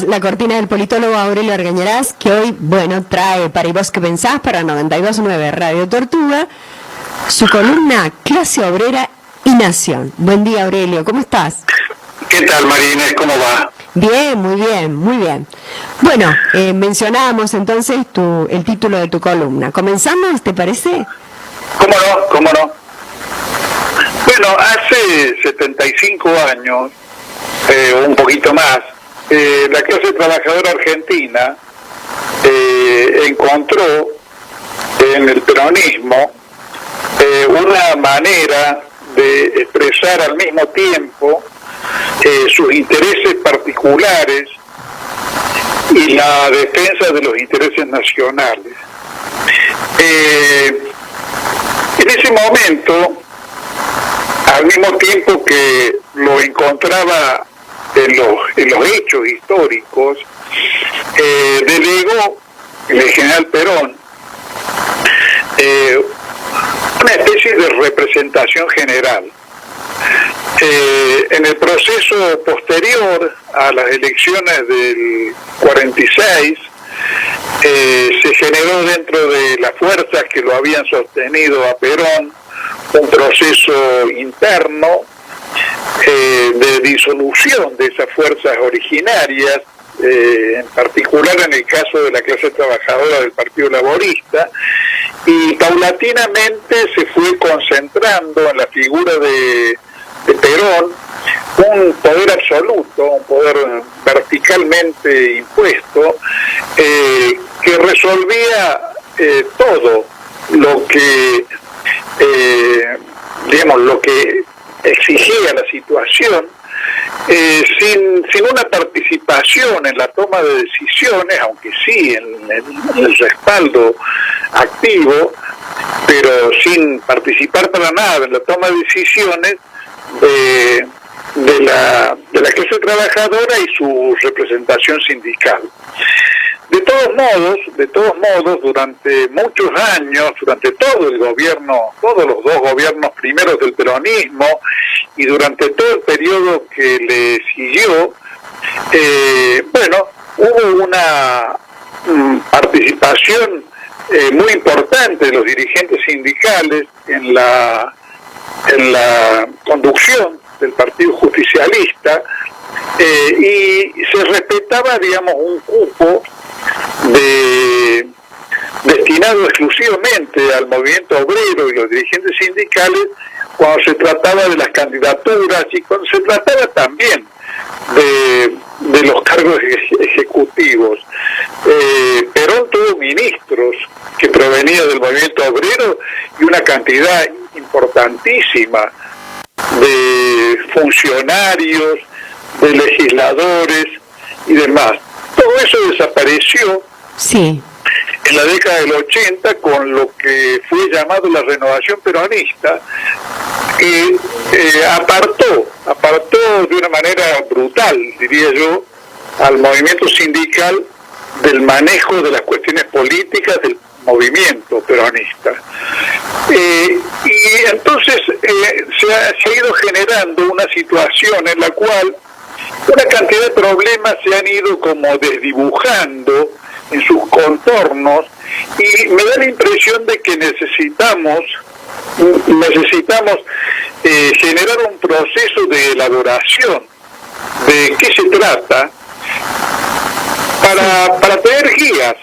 la cortina del politólogo Aurelio Argañarás, que hoy, bueno, trae para ¿Y vos qué pensás? Para 92.9 Radio Tortuga, su columna Clase Obrera y Nación. Buen día, Aurelio, ¿cómo estás? ¿Qué tal, Marínez? ¿Cómo va? Bien, muy bien, muy bien. Bueno, mencionábamos entonces el título de tu columna. ¿Comenzamos, te parece? ¿Cómo no? ¿Cómo no? Bueno, hace 75 años, un poquito más, la clase trabajadora argentina encontró en el peronismo una manera de expresar al mismo tiempo sus intereses particulares y la defensa de los intereses nacionales. En ese momento, al mismo tiempo que lo encontraba en los hechos históricos, delegó el general Perón una especie de representación general. En el proceso posterior a las elecciones del 46, se generó dentro de las fuerzas que lo habían sostenido a Perón un proceso interno de disolución de esas fuerzas originarias, en particular en el caso de la clase trabajadora del Partido Laborista, y paulatinamente se fue concentrando en la figura de Perón un poder absoluto, un poder verticalmente impuesto, que resolvía todo lo que lo que exigía la situación, sin una participación en la toma de decisiones, aunque sí en el respaldo activo, pero sin participar para nada en la toma de decisiones de la clase trabajadora y su representación sindical. De todos modos, durante muchos años, durante todo el gobierno, todos los dos gobiernos primeros del peronismo y durante todo el periodo que le siguió, hubo una participación muy importante de los dirigentes sindicales en la conducción del Partido Justicialista, y se respetaba, un cupo destinado exclusivamente al movimiento obrero y los dirigentes sindicales cuando se trataba de las candidaturas y cuando se trataba también de los cargos ejecutivos. Perón tuvo ministros que provenían del movimiento obrero y una cantidad importantísima de funcionarios, de legisladores y demás. Todo eso desapareció en la década del 80 con lo que fue llamado la renovación peronista, que apartó de una manera brutal, diría yo, al movimiento sindical del manejo de las cuestiones políticas del movimiento peronista. Y entonces se ha ido generando una situación en la cual una cantidad de problemas se han ido como desdibujando en sus contornos, y me da la impresión de que necesitamos generar un proceso de elaboración de qué se trata para tener guías,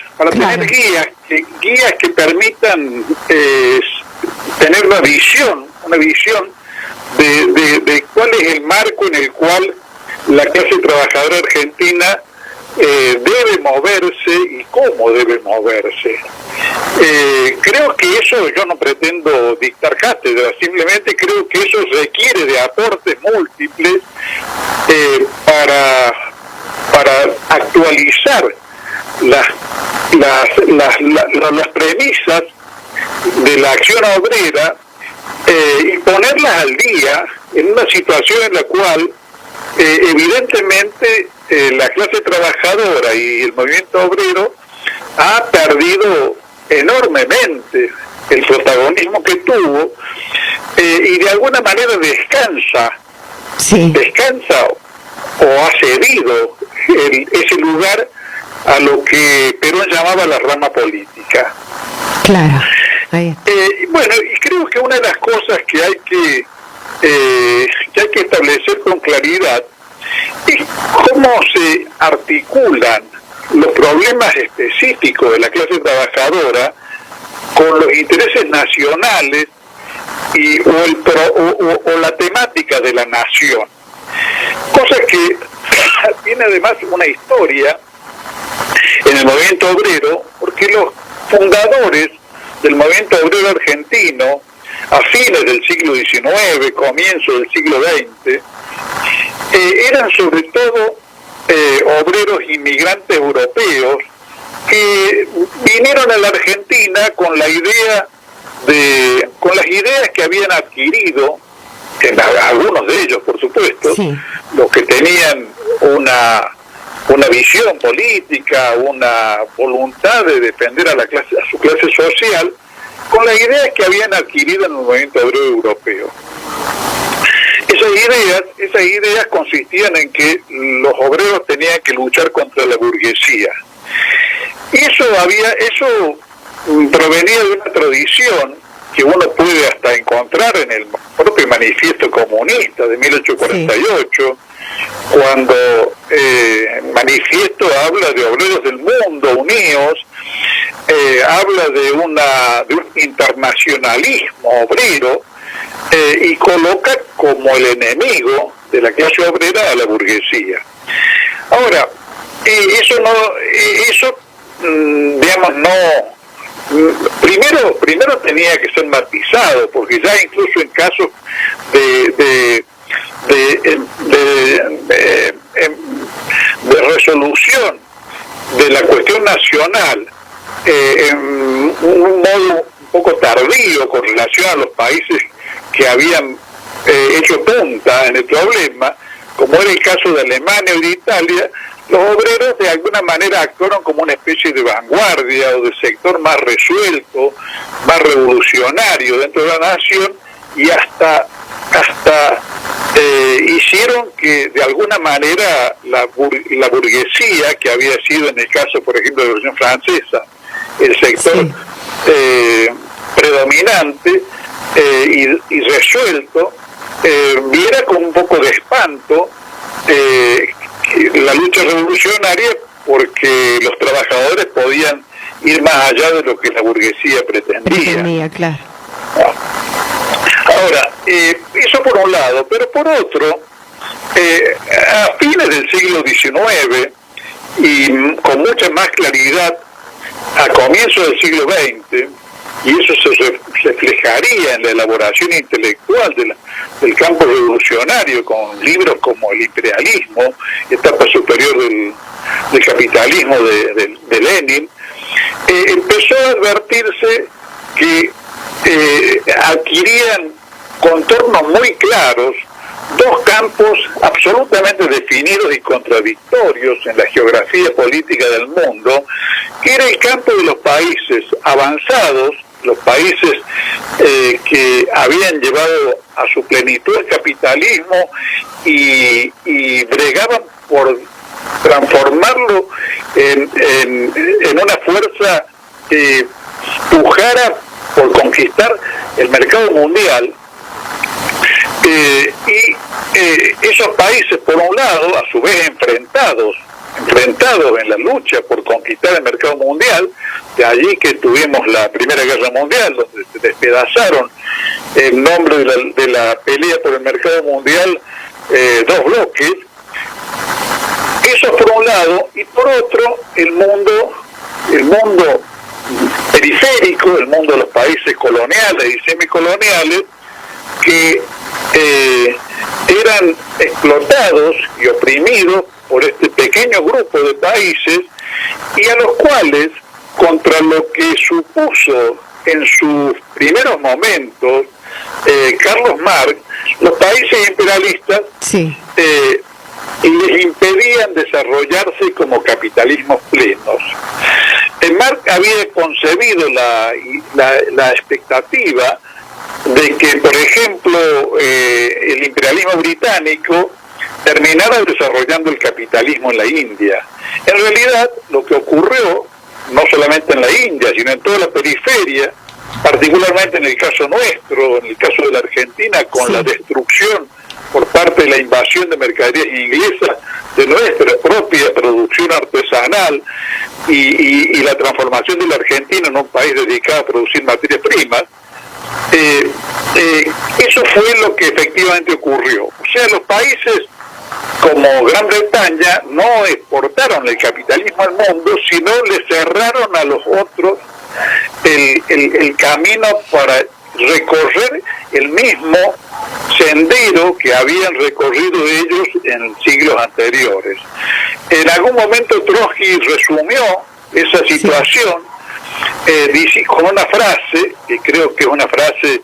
guías que permitan tener una visión de cuál es el marco en el cual la clase trabajadora argentina debe moverse y cómo debe moverse. Creo que eso, yo no pretendo dictar cátedra, simplemente creo que eso requiere de aportes múltiples para actualizar las premisas de la acción obrera y ponerlas al día en una situación en la cual evidentemente la clase trabajadora y el movimiento obrero ha perdido enormemente el protagonismo que tuvo, y de alguna manera descansa o ha cedido ese lugar a lo que Perón llamaba la rama política. Claro. Ahí está. Bueno, y creo que una de las cosas que hay que establecer con claridad es cómo se articulan los problemas específicos de la clase trabajadora con los intereses nacionales o la temática de la nación. Cosa que tiene además una historia en el movimiento obrero, porque los fundadores del movimiento obrero argentino, a fines del siglo XIX, comienzo del siglo XX, eran sobre todo obreros inmigrantes europeos que vinieron a la Argentina con las ideas que habían adquirido, algunos de ellos por supuesto, sí, los que tenían una visión política, una voluntad de defender a su clase social, con las ideas que habían adquirido en el movimiento obrero europeo. Esas ideas consistían en que los obreros tenían que luchar contra la burguesía. Y eso provenía de una tradición que uno puede hasta encontrar en el propio manifiesto comunista de 1848, sí, cuando el manifiesto habla de obreros del mundo unidos, habla de un internacionalismo obrero, y coloca como el enemigo de la clase obrera a la burguesía. Ahora, primero tenía que ser matizado, porque ya incluso en casos de resolución de la cuestión nacional en un modo un poco tardío con relación a los países que habían hecho punta en el problema, como era el caso de Alemania y de Italia, los obreros de alguna manera actuaron como una especie de vanguardia o de sector más resuelto, más revolucionario dentro de la nación, y hasta hicieron que de alguna manera la burguesía, que había sido en el caso por ejemplo de la Revolución Francesa el sector sí, predominante y resuelto, viera con un poco de espanto la lucha revolucionaria, porque los trabajadores podían ir más allá de lo que la burguesía pretendía. Claro. Ahora, eso por un lado, pero por otro, a fines del siglo XIX y con mucha más claridad a comienzos del siglo XX, y eso se reflejaría en la elaboración intelectual del campo revolucionario, con libros como El imperialismo, etapa superior del capitalismo de Lenin, empezó a advertirse que adquirían contornos muy claros dos campos absolutamente definidos y contradictorios en la geografía política del mundo, que era el campo de los países avanzados, los países que habían llevado a su plenitud el capitalismo y bregaban por transformarlo en una fuerza que pujara por conquistar el mercado mundial. Esos países, por un lado, a su vez enfrentados en la lucha por conquistar el mercado mundial, de allí que tuvimos la Primera Guerra Mundial, donde se despedazaron en nombre de la pelea por el mercado mundial dos bloques. Eso por un lado, y por otro, el mundo periférico, el mundo de los países coloniales y semicoloniales, que eran explotados y oprimidos por este pequeño grupo de países, y a los cuales, contra lo que supuso en sus primeros momentos Carlos Marx, los países imperialistas sí, les impedían desarrollarse como capitalismos plenos. Marx había concebido la expectativa de que, por ejemplo, el imperialismo británico terminara desarrollando el capitalismo en la India. En realidad, lo que ocurrió, no solamente en la India, sino en toda la periferia, particularmente en el caso nuestro, en el caso de la Argentina, con la destrucción por parte de la invasión de mercaderías inglesas de nuestra propia producción artesanal y la transformación de la Argentina en un país dedicado a producir materias primas, eso fue lo que efectivamente ocurrió. O sea, los países como Gran Bretaña no exportaron el capitalismo al mundo, sino le cerraron a los otros el camino para recorrer el mismo sendero que habían recorrido ellos en siglos anteriores. En algún momento Trotsky resumió esa situación con una frase, que creo que es una frase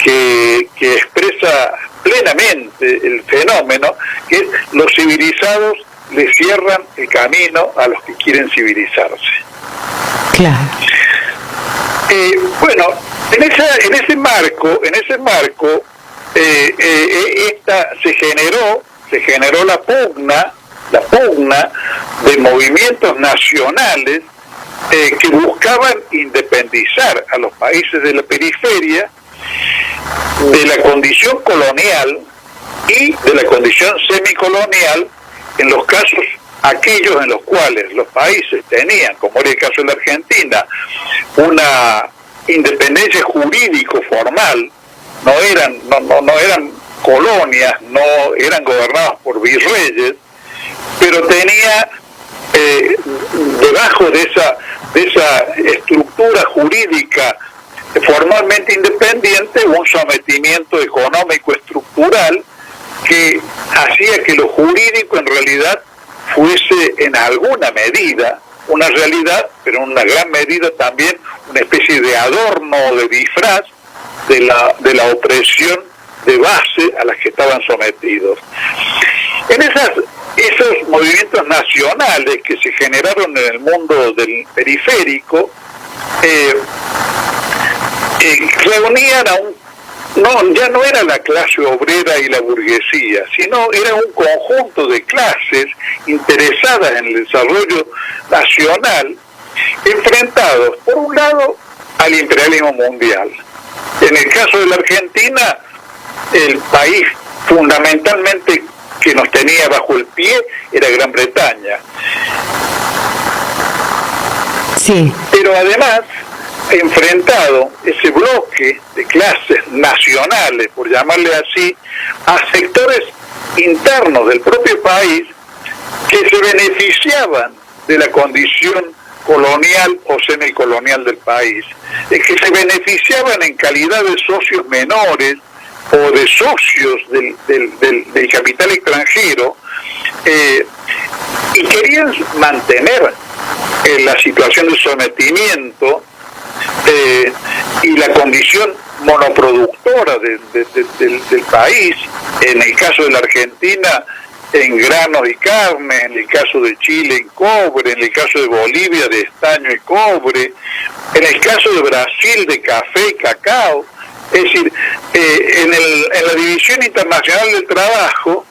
que expresa plenamente el fenómeno, que es: los civilizados le cierran el camino a los que quieren civilizarse. Claro. Bueno, en ese marco se generó la pugna de movimientos nacionales que buscaban independizar a los países de la periferia de la condición colonial y de la condición semicolonial en los casos aquellos en los cuales los países tenían, como era el caso de la Argentina, una independencia jurídico formal, no eran colonias, no eran gobernadas por virreyes, pero tenía debajo de esa estructura jurídica formalmente independiente un sometimiento económico estructural que hacía que lo jurídico en realidad fuese en alguna medida una realidad, pero en una gran medida también una especie de adorno o de disfraz de la opresión de base a las que estaban sometidos. En esos movimientos nacionales que se generaron en el mundo del periférico, reunían ya no era la clase obrera y la burguesía, sino era un conjunto de clases interesadas en el desarrollo nacional, enfrentados, por un lado, al imperialismo mundial. En el caso de la Argentina, el país fundamentalmente que nos tenía bajo el pie era Gran Bretaña. Sí. Pero además, enfrentado ese bloque de clases nacionales, por llamarle así, a sectores internos del propio país que se beneficiaban de la condición colonial o semicolonial del país, que se beneficiaban en calidad de socios menores o de socios del capital extranjero, y querían mantener la situación de sometimiento y la condición monoproductora del país, en el caso de la Argentina en granos y carne, en el caso de Chile en cobre, en el caso de Bolivia de estaño y cobre, en el caso de Brasil de café y cacao. Es decir, en la División Internacional del Trabajo,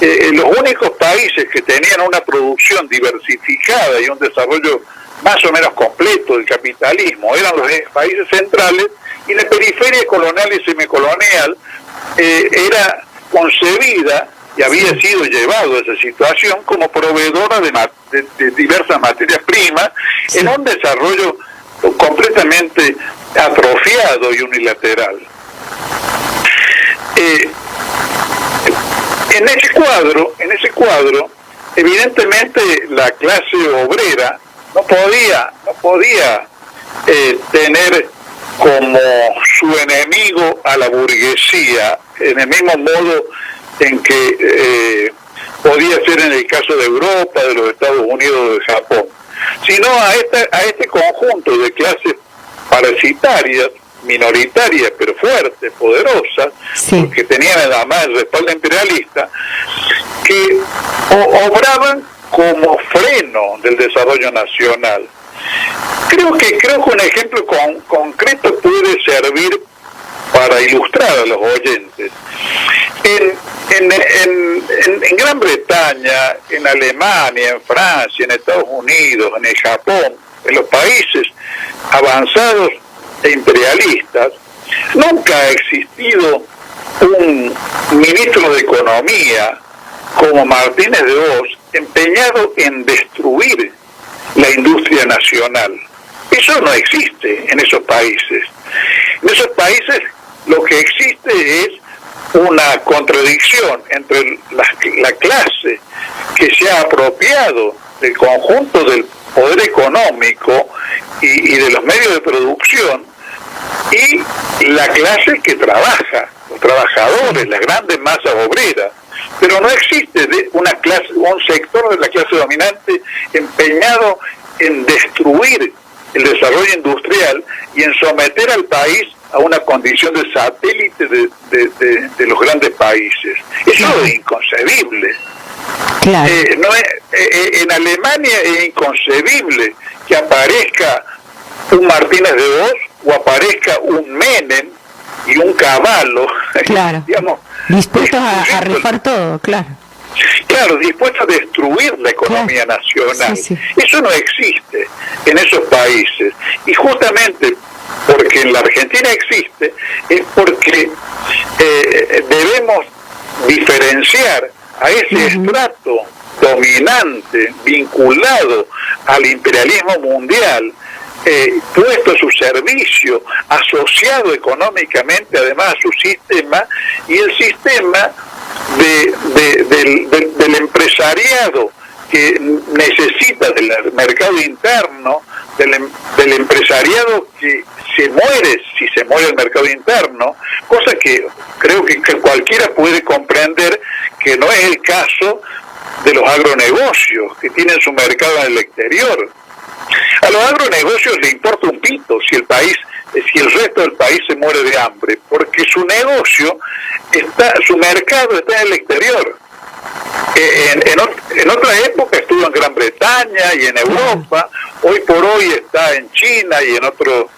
los únicos países que tenían una producción diversificada y un desarrollo más o menos completo del capitalismo eran los países centrales, y la periferia colonial y semicolonial era concebida y había sido llevado a esa situación como proveedora de diversas materias primas, sí, en un desarrollo completamente atrofiado y unilateral. En ese cuadro, evidentemente la clase obrera no podía tener como su enemigo a la burguesía, en el mismo modo en que podía ser en el caso de Europa, de los Estados Unidos, de Japón, sino a este conjunto de clases parasitarias, minoritarias, pero fuertes, poderosas, sí, porque tenían además el respaldo imperialista, que obraban como freno del desarrollo nacional. Creo que un ejemplo concreto puede servir para ilustrar a los oyentes. En Gran Bretaña, en Alemania, en Francia, en Estados Unidos, en el Japón, en los países avanzados e imperialistas, nunca ha existido un ministro de Economía como Martínez de Hoz empeñado en destruir la industria nacional. Eso no existe en esos países. En esos países lo que existe es una contradicción entre la clase que se ha apropiado del conjunto del poder económico y de los medios de producción y la clase que trabaja, los trabajadores, las grandes masas obreras. Pero no existe una clase, un sector de la clase dominante empeñado en destruir el desarrollo industrial y en someter al país a una condición de satélite de los grandes países. Eso es inconcebible. Claro. En Alemania es inconcebible que aparezca un Martínez de Hoz o aparezca un Menem y un Cavallo, claro. digamos, dispuestos a rifar todo, claro. Claro, dispuestos a destruir la economía nacional. Sí, sí. Eso no existe en esos países. Y justamente porque en la Argentina existe, es porque debemos diferenciar a ese estrato dominante, vinculado al imperialismo mundial, puesto a su servicio, asociado económicamente además a su sistema, y el sistema del empresariado que necesita del mercado interno, del empresariado que se muere si se muere el mercado interno, cosa que creo que cualquiera puede comprender que no es el caso de los agronegocios, que tienen su mercado en el exterior. A los agronegocios le importa un pito si el resto del país se muere de hambre, porque su negocio su mercado está en el exterior. En otra época estuvo en Gran Bretaña y en Europa, hoy por hoy está en China y en otros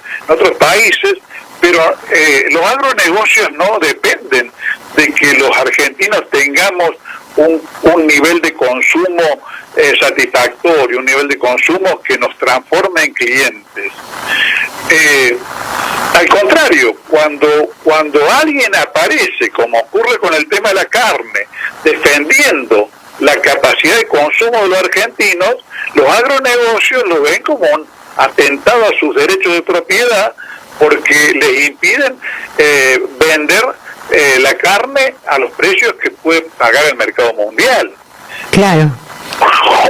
países, pero los agronegocios no dependen de que los argentinos tengamos un nivel de consumo satisfactorio, un nivel de consumo que nos transforme en clientes. Al contrario, cuando alguien aparece, como ocurre con el tema de la carne, defendiendo la capacidad de consumo de los argentinos, los agronegocios lo ven como un atentado a sus derechos de propiedad, porque les impiden vender la carne a los precios que puede pagar el mercado mundial. Claro.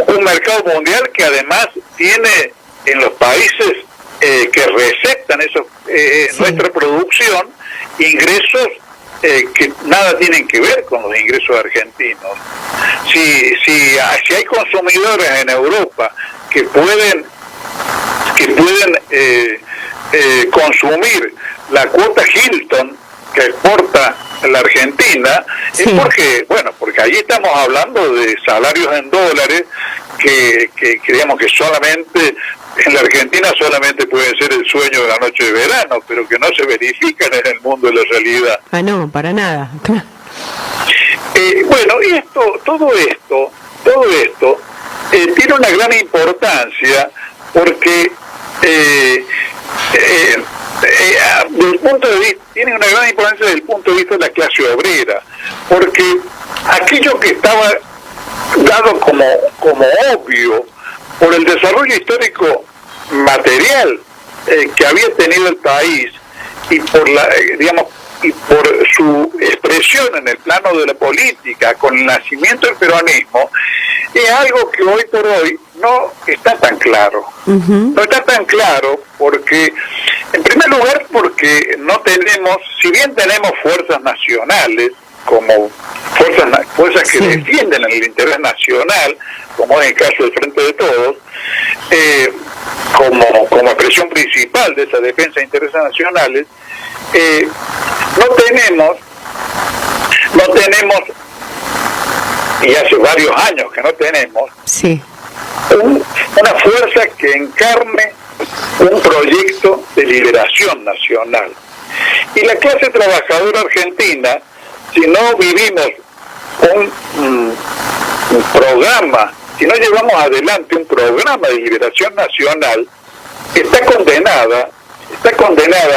Un mercado mundial que además tiene en los países que receptan nuestra producción ingresos que nada tienen que ver con los ingresos argentinos. Si hay consumidores en Europa que pueden consumir la cuota Hilton que exporta la Argentina, sí, es porque allí estamos hablando de salarios en dólares que digamos que solamente en la Argentina solamente pueden ser el sueño de la noche de verano, pero que no se verifican en el mundo de la realidad. No, para nada. Y todo esto tiene una gran importancia porque tiene una gran importancia desde el punto de vista de la clase obrera, porque aquello que estaba dado como obvio por el desarrollo histórico material que había tenido el país y por su expresión en el plano de la política con el nacimiento del peronismo, es algo que hoy por hoy no está tan claro. No está tan claro porque, en primer lugar, porque no tenemos, si bien tenemos fuerzas nacionales, como fuerzas que defienden el interés nacional, como es el caso del Frente de Todos, como expresión principal de esa defensa de intereses nacionales, no tenemos, y hace varios años que no tenemos, una fuerza que encarne un proyecto de liberación nacional. Y la clase trabajadora argentina, si no vivimos un programa, si no llevamos adelante un programa de liberación nacional, está condenada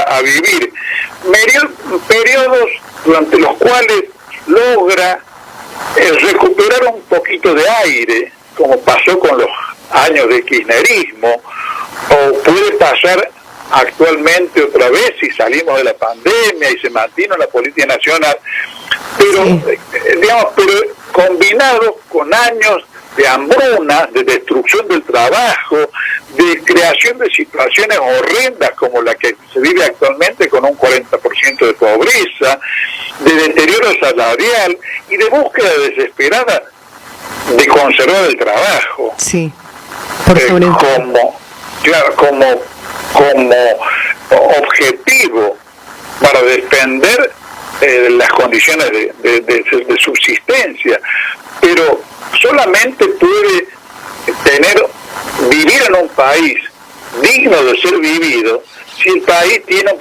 a vivir periodos durante los cuales logra recuperar un poquito de aire, como pasó con los años de kirchnerismo, o puede pasar actualmente otra vez si salimos de la pandemia y se mantiene la política nacional, pero sí, pero combinado con años de hambruna, de destrucción del trabajo, de creación de situaciones horrendas como la que se vive actualmente con un 40% de pobreza, de deterioro salarial y de búsqueda desesperada de conservar el trabajo. sí, por sobre como objetivo para defender las condiciones de subsistencia, pero solamente puede vivir en un país digno de ser vivido si el país tiene un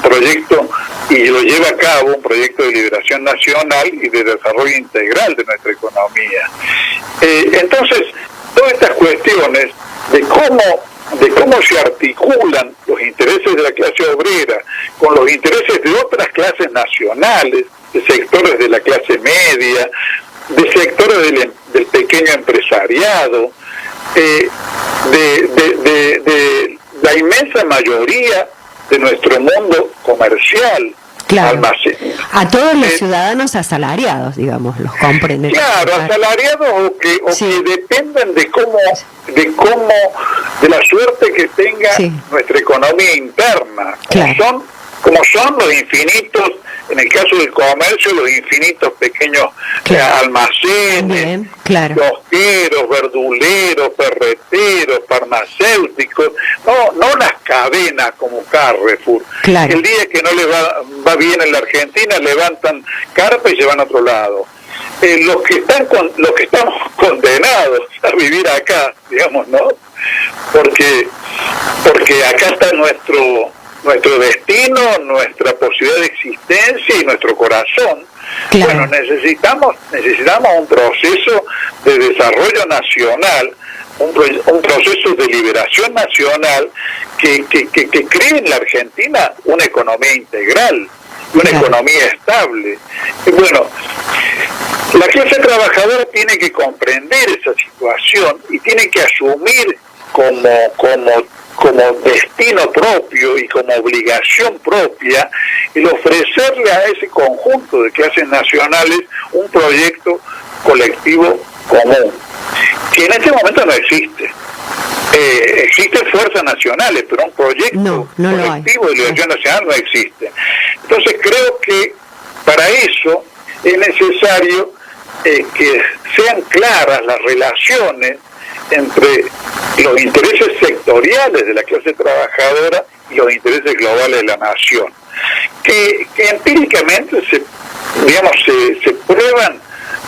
proyecto y lo lleva a cabo, un proyecto de liberación nacional y de desarrollo integral de nuestra economía. Entonces, todas estas cuestiones de cómo se articulan los intereses de la clase obrera con los intereses de otras clases nacionales, de sectores de la clase media, de sectores del pequeño empresariado, de la inmensa mayoría de nuestro mundo comercial. Claro, a todos los ciudadanos asalariados, digamos, los comprende. Claro, asalariados o que dependen de la suerte que tenga nuestra economía interna, como son los infinitos, en el caso del comercio, los infinitos pequeños almacenes, kiosqueros, verduleros, ferreteros, farmacéuticos, no las cadenas como Carrefour. El día que no le va bien en la Argentina, levantan carpa y se van a otro lado. Los que estamos condenados a vivir acá, digamos, ¿no? Porque acá está nuestro destino, nuestra posibilidad de existencia y nuestro corazón. Bueno, necesitamos un proceso de desarrollo nacional, un proceso de liberación nacional que cree en la Argentina una economía integral, una economía estable. Y bueno, la clase trabajadora tiene que comprender esa situación y tiene que asumir como destino propio y como obligación propia el ofrecerle a ese conjunto de clases nacionales un proyecto colectivo común, que en este momento no existe. Existen fuerzas nacionales, pero un proyecto colectivo de liberación nacional no existe. Entonces creo que para eso es necesario que sean claras las relaciones entre los intereses sectoriales de la clase trabajadora y los intereses globales de la nación, que empíricamente se prueban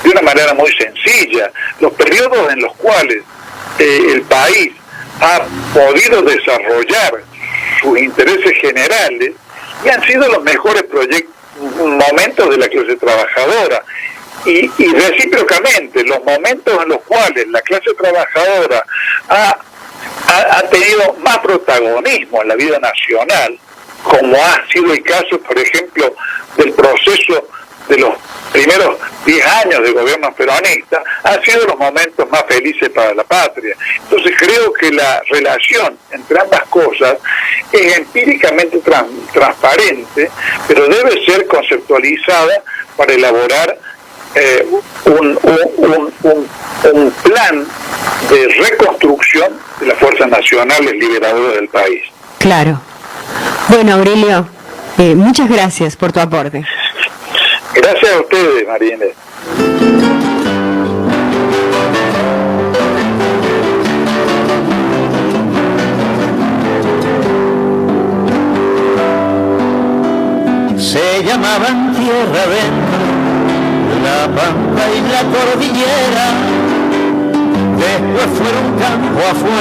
de una manera muy sencilla. Los periodos en los cuales el país ha podido desarrollar sus intereses generales y han sido los mejores momentos de la clase trabajadora. Y recíprocamente, los momentos en los cuales la clase trabajadora ha tenido más protagonismo en la vida nacional, como ha sido el caso, por ejemplo, del proceso de los primeros 10 años de gobierno peronista, han sido los momentos más felices para la patria. Entonces creo que la relación entre ambas cosas es empíricamente transparente, pero debe ser conceptualizada para elaborar un plan de reconstrucción de las fuerzas nacionales liberadoras del país. Claro. Bueno, Aurelio, muchas gracias por tu aporte. Gracias a ustedes, Marina. Se llamaban tierra adentro la pampa y la cordillera, después fueron campo afuera.